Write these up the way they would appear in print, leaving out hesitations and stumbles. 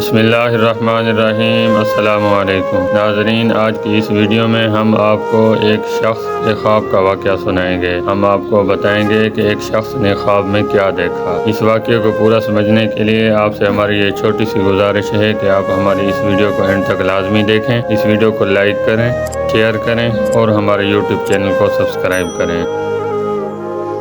بسم اللہ الرحمن الرحیم۔ السلام علیکم ناظرین، آج کی اس ویڈیو میں ہم آپ کو ایک شخص کے خواب کا واقعہ سنائیں گے۔ ہم آپ کو بتائیں گے کہ ایک شخص نے خواب میں کیا دیکھا۔ اس واقعے کو پورا سمجھنے کے لیے آپ سے ہماری یہ چھوٹی سی گزارش ہے کہ آپ ہماری اس ویڈیو کو اینڈ تک لازمی دیکھیں۔ اس ویڈیو کو لائک کریں، شیئر کریں اور ہمارے یوٹیوب چینل کو سبسکرائب کریں۔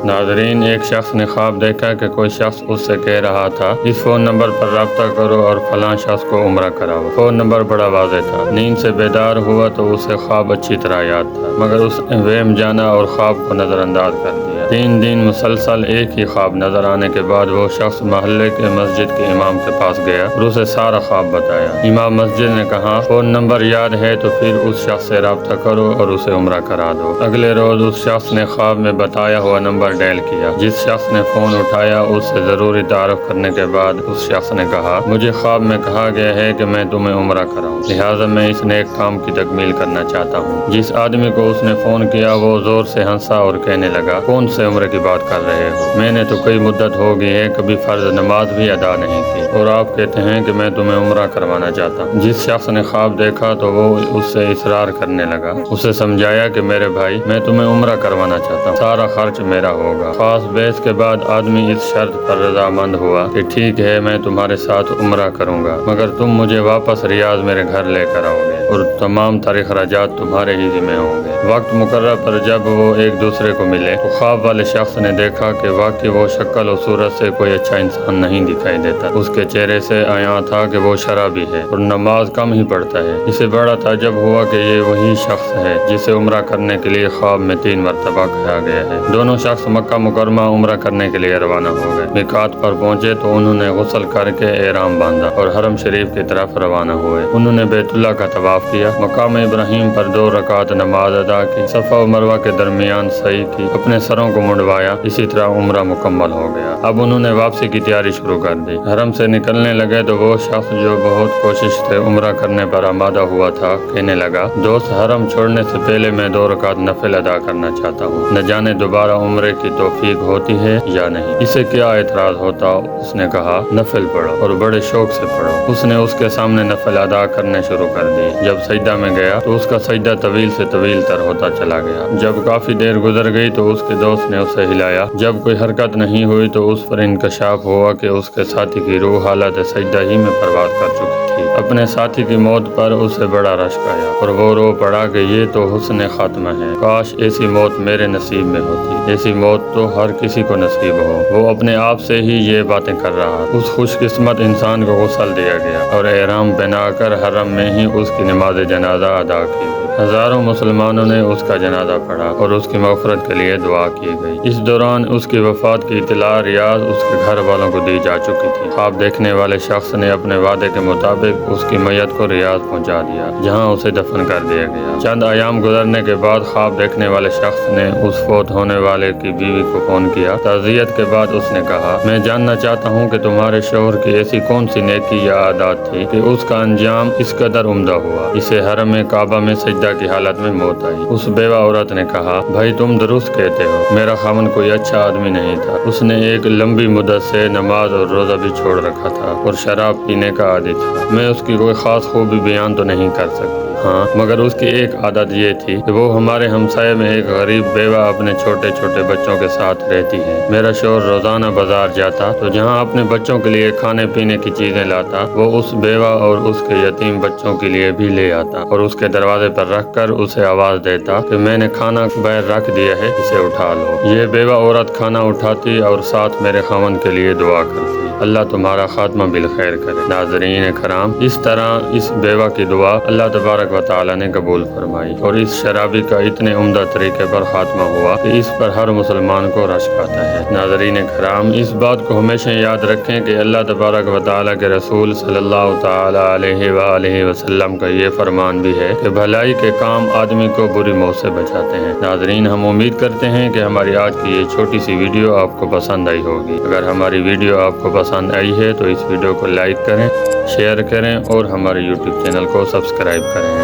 ناظرین، ایک شخص نے خواب دیکھا کہ کوئی شخص اس سے کہہ رہا تھا اس فون نمبر پر رابطہ کرو اور فلاں شخص کو عمرہ کراؤ۔ فون نمبر بڑا واضح تھا۔ نیند سے بیدار ہوا تو اسے خواب اچھی طرح یاد تھا، مگر اس نے وہم جانا اور خواب کو نظر انداز کر دیا۔ 3 دن مسلسل ایک ہی خواب نظر آنے کے بعد وہ شخص محلے کے مسجد کے امام کے پاس گیا اور اسے سارا خواب بتایا۔ امام مسجد نے کہا فون نمبر یاد ہے تو پھر اس شخص سے رابطہ کرو اور اسے عمرہ کرا دو۔ اگلے روز اس شخص نے خواب میں بتایا ہوا نمبر ڈائل کیا۔ جس شخص نے فون اٹھایا اس سے ضروری تعارف کرنے کے بعد اس شخص نے کہا مجھے خواب میں کہا گیا ہے کہ میں تمہیں عمرہ کراؤں، لہٰذا میں اس نیک کام کی تکمیل کرنا چاہتا ہوں۔ جس آدمی کو اس نے فون کیا وہ زور سے ہنسا اور کہنے لگا کون سے عمرے کی بات کر رہے ہو؟ میں نے تو کئی مدت ہو گئی ہے کبھی فرض نماز بھی ادا نہیں کی اور آپ کہتے ہیں کہ میں تمہیں عمرہ کروانا چاہتا ہوں۔ جس شخص نے خواب دیکھا تو وہ اس سے اصرار کرنے لگا۔ اسے سمجھایا کہ میرے بھائی میں تمہیں عمرہ کروانا چاہتا ہوں، سارا خرچ میرا ہوگا۔ خاص بحث کے بعد آدمی اس شرط پر رضامند ہوا کہ ٹھیک ہے میں تمہارے ساتھ عمرہ کروں گا، مگر تم مجھے واپس ریاض میرے گھر لے کر آؤ گے اور تمام تر اخراجات تمہارے ہی ذمہ ہوں گے۔ وقت مقررہ پر جب وہ ایک دوسرے کو ملے تو خواب والے شخص نے دیکھا کہ واقعی وہ شکل و صورت سے کوئی اچھا انسان نہیں دکھائی دیتا۔ اس کے چہرے سے عیاں تھا کہ وہ شرابی ہے اور نماز کم ہی پڑھتا ہے۔ اسے بڑا تعجب ہوا کہ یہ وہی شخص ہے جسے عمرہ کرنے کے لیے خواب میں 3 مرتبہ کہا گیا ہے۔ دونوں شخص مکہ مکرمہ عمرہ کرنے کے لیے روانہ ہو گئے۔ میقات پر پہنچے تو انہوں نے غسل کر کے احرام باندھا اور حرم شریف کی طرف روانہ ہوئے۔ انہوں نے بیت اللہ کا طواف کیا، مقام ابراہیم پر 2 رکعت نماز ادا کی، صفا و مروہ کے درمیان سعی کی، اپنے سروں کو منڈوایا۔ اسی طرح عمرہ مکمل ہو گیا۔ اب انہوں نے واپسی کی تیاری شروع کر دی۔ حرم سے نکلنے لگے تو وہ شخص جو بہت کوشش سے عمرہ کرنے پر آمادہ ہوا تھا کہنے لگا دوست حرم چھوڑنے سے پہلے میں 2 رکعت نفل ادا کرنا چاہتا ہوں، نہ جانے دوبارہ عمرے کی توفیق ہوتی ہے یا نہیں۔ اسے کیا اعتراض ہوتا؟ اس نے کہا نفل پڑھو اور بڑے شوق سے پڑھو۔ اس نے اس کے سامنے نفل ادا کرنے شروع کر دی۔ جب سجدہ میں گیا تو اس کا سجدہ طویل سے طویل تر ہوتا چلا گیا۔ جب کافی دیر گزر گئی تو اس کے دوست نے اسے ہلایا۔ جب کوئی حرکت نہیں ہوئی تو اس پر انکشاف ہوا کہ اس کے ساتھی کی روح حالت سجدہ ہی میں پرواز کر چکی تھی۔ اپنے ساتھی کی موت پر اسے بڑا رشک آیا اور وہ رو پڑا کہ یہ تو حسن خاتمہ ہے، کاش ایسی موت میرے نصیب میں ہوتی، ایسی موت تو ہر کسی کو نصیب ہو۔ وہ اپنے آپ سے ہی یہ باتیں کر رہا۔ اس خوش قسمت انسان کو غسل دیا گیا اور احرام پہنا کر حرم میں ہی اس کی نماز جنازہ ادا کی گئی۔ ہزاروں مسلمانوں نے اس کا جنازہ پڑھا اور اس کی مغفرت کے لیے دعا کی گئی۔ اس دوران اس کی وفات کی اطلاع ریاض اس کے گھر والوں کو دی جا چکی تھی۔ خواب دیکھنے والے شخص نے اپنے وعدے کے مطابق اس کی میت کو ریاض پہنچا دیا، جہاں اسے دفن کر دیا گیا۔ چند ایام گزرنے کے بعد خواب دیکھنے والے شخص نے اس فوت ہونے والے کی بیوی کو فون کیا۔ تعزیت کے بعد اس نے کہا میں جاننا چاہتا ہوں کہ تمہارے شوہر کی ایسی کون سی نیکی یا عادات تھی کہ اس کا انجام اس قدر عمدہ ہوا، اسے حرم کعبہ میں سجدہ کی حالت میں موت آئی۔ اس بیوہ عورت نے کہا بھائی تم درست کہتے ہو، میرا خاوند کوئی اچھا آدمی نہیں تھا، اس نے ایک لمبی مدت سے نماز اور روزہ بھی چھوڑ رکھا تھا اور شراب پینے کا عادی تھا۔ میں اس کی کوئی خاص خوبی بیان تو نہیں کر سکتی، ہاں مگر اس کی ایک عادت یہ تھی کہ وہ ہمارے ہمسائے میں ایک غریب بیوہ اپنے چھوٹے چھوٹے بچوں کے ساتھ رہتی ہے۔ میرا شوہر روزانہ بازار جاتا تو جہاں اپنے بچوں کے لیے کھانے پینے کی چیزیں لاتا وہ اس بیوہ اور اس کے یتیم بچوں کے لیے بھی لے آتا اور اس کے دروازے پر رکھ کر اسے آواز دیتا کہ میں نے کھانا باہر رکھ دیا ہے، اسے اٹھا لو۔ یہ بیوہ عورت کھانا اٹھاتی اور ساتھ میرے خاوند کے لیے دعا کرتی، اللہ تمہارا خاتمہ بالخیر کرے۔ ناظرین کرام، اس طرح اس بیوہ کی دعا اللہ تبارک و تعالی نے قبول فرمائی اور اس شرابی کا اتنے عمدہ طریقے پر خاتمہ ہوا کہ اس پر ہر مسلمان کو رشک آتا ہے۔ ناظرین کرام، اس بات کو ہمیشہ یاد رکھیں کہ اللہ تبارک و تعالی کے رسول صلی اللہ تعالی علیہ وآلہ وسلم کا یہ فرمان بھی ہے کہ بھلائی کے کام آدمی کو بری موت سے بچاتے ہیں۔ ناظرین، ہم امید کرتے ہیں کہ ہماری آج کی یہ چھوٹی سی ویڈیو آپ کو پسند آئی ہوگی۔ اگر ہماری ویڈیو آپ کو پسند آئی ہے تو اس ویڈیو کو لائک کریں، شیئر کریں اور ہمارے یوٹیوب چینل کو سبسکرائب کریں۔